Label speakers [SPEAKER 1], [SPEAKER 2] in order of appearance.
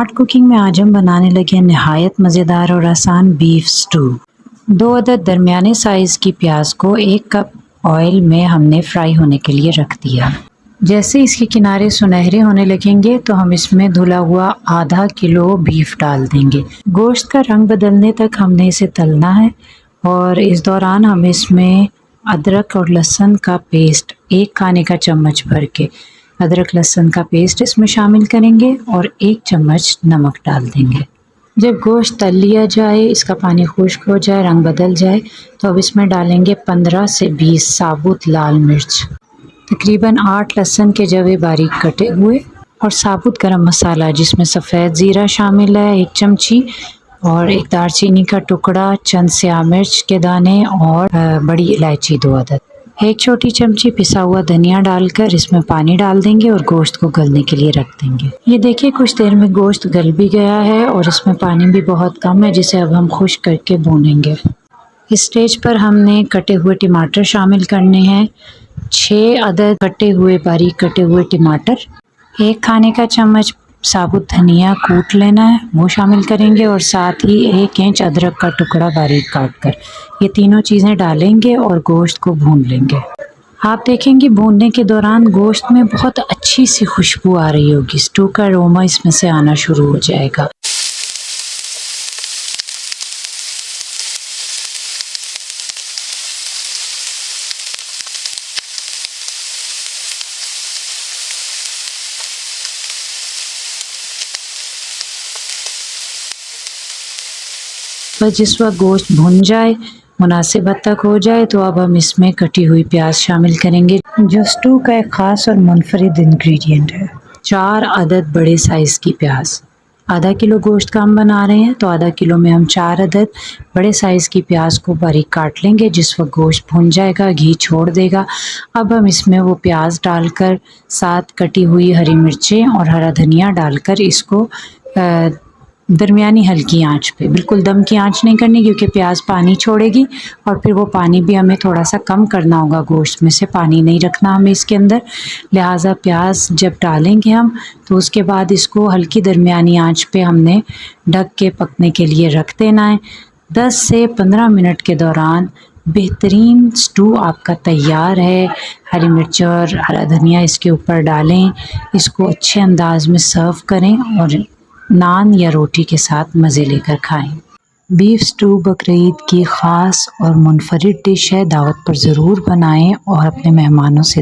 [SPEAKER 1] Smart cooking में आज हम बनाने लगे हैं नहायत मज़ेदार और आसान बीफ स्टू। 2 अदद दरमियाने साइज़ की प्याज को 1 कप ऑयल में हमने फ्राई होने के लिए रख दिया। जैसे इसके किनारे सुनहरे होने लगेंगे तो हम इसमें धुला हुआ आधा किलो बीफ डाल देंगे। गोश्त का रंग बदलने तक हमने इसे तलना है और इस दौरान हम इसमें अदरक और लहसुन का पेस्ट 1 खाने का चम्मच भर के अदरक लहसुन का पेस्ट इसमें शामिल करेंगे और 1 चम्मच नमक डाल देंगे। जब गोश्त तल लिया जाए, इसका पानी खुश्क हो जाए, रंग बदल जाए तो अब इसमें डालेंगे 15 से 20 साबुत लाल मिर्च, तकरीबन 8 लहसुन के जवे बारीक कटे हुए और साबुत गरम मसाला जिसमें सफ़ेद ज़ीरा शामिल है 1 चमची और 1 दालचीनी का टुकड़ा, चंद स्याह मिर्च के दाने और बड़ी इलायची 2 अदद। 1 छोटी चमची पिसा हुआ धनिया डालकर इसमें पानी डाल देंगे और गोश्त को गलने के लिए रख देंगे। ये देखिए कुछ देर में गोश्त गल भी गया है और इसमें पानी भी बहुत कम है जिसे अब हम खुश्क करके भूनेंगे। इस स्टेज पर हमने कटे हुए टमाटर शामिल करने हैं। 6 अदद बारीक कटे हुए टमाटर, 1 खाने का चम्मच साबुत धनिया कूट लेना है वो शामिल करेंगे और साथ ही 1 इंच अदरक का टुकड़ा बारीक काट कर ये तीनों चीज़ें डालेंगे और गोश्त को भून लेंगे। आप देखेंगे भूनने के दौरान गोश्त में बहुत अच्छी सी खुशबू आ रही होगी, स्टू का अरोमा इसमें से आना शुरू हो जाएगा। बस जिस वक्त गोश्त भुन जाए, मुनासिब हद तक हो जाए तो अब हम इसमें कटी हुई प्याज शामिल करेंगे जो स्टू का एक ख़ास और मुनफरिद इंग्रेडिएंट है। 4 अदद बड़े साइज़ की प्याज, आधा किलो गोश्त का हम बना रहे हैं तो आधा किलो में हम 4 अदद बड़े साइज़ की प्याज को बारीक काट लेंगे। जिस वक्त गोश्त भुन जाएगा, घी छोड़ देगा, अब हम इसमें वो प्याज डालकर साथ कटी हुई हरी मिर्चें और हरा धनिया डालकर इसको दरमियानी हल्की आंच पे, बिल्कुल दम की आंच नहीं करनी क्योंकि प्याज पानी छोड़ेगी और फिर वो पानी भी हमें थोड़ा सा कम करना होगा, गोश्त में से पानी नहीं रखना हमें इसके अंदर। लिहाजा प्याज जब डालेंगे हम तो उसके बाद इसको हल्की दरमियानी आंच पे हमने ढक के पकने के लिए रख देना है। 10 से 15 मिनट के दौरान बेहतरीन स्टू आपका तैयार है। हरी मिर्च और हरा धनिया इसके ऊपर डालें, इसको अच्छे अंदाज में सर्व करें और नान या रोटी के साथ मज़े लेकर खाएं। बीफ स्टू बकरीद की ख़ास और मुनफरिद डिश है, दावत पर ज़रूर बनाएं और अपने मेहमानों से